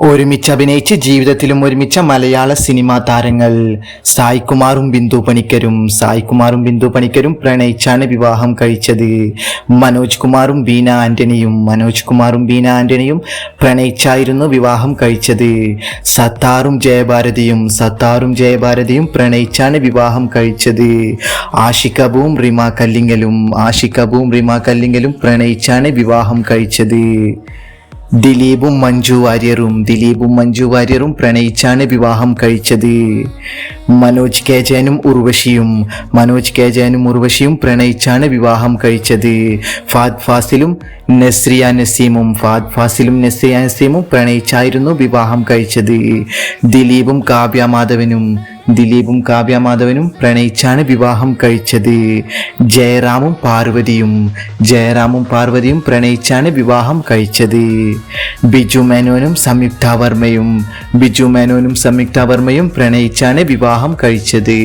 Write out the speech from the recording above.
ഒരുമിച്ച് അഭിനയിച്ച് ജീവിതത്തിലും ഒരുമിച്ച മലയാള സിനിമാ താരങ്ങൾ സായ്കുമാറും ബിന്ദു പണിക്കരും പ്രണയിച്ചാണ് വിവാഹം കഴിച്ചത്. മനോജ് കുമാറും ബീന ആന്റണിയും പ്രണയിച്ചായിരുന്നു വിവാഹം കഴിച്ചത്. സത്താറും ജയഭാരതിയും പ്രണയിച്ചാണ് വിവാഹം കഴിച്ചത്. ആഷിഖ് അബുവും റിമ കല്ലിങ്കലും പ്രണയിച്ചാണ് വിവാഹം കഴിച്ചത്. ദിലീപും മഞ്ജു വാര്യറും പ്രണയിച്ചാണ് വിവാഹം കഴിച്ചത്. മനോജ് കെ ജയനും ഉർവശിയും പ്രണയിച്ചാണ് വിവാഹം കഴിച്ചത്. ഫഹദ് ഫാസിലും നസ്രിയ നസീമും പ്രണയിച്ചായിരുന്നു വിവാഹം കഴിച്ചത്. ദിലീപും കാവ്യ മാധവനും പ്രണയിച്ചാണ് വിവാഹം കഴിച്ചത്. ജയറാമും പാർവതിയും പ്രണയിച്ചാണ് വിവാഹം കഴിച്ചത്. ബിജു മേനോനും സംയുക്ത വർമ്മയും പ്രണയിച്ചാണ് വിവാഹം കഴിച്ചത്.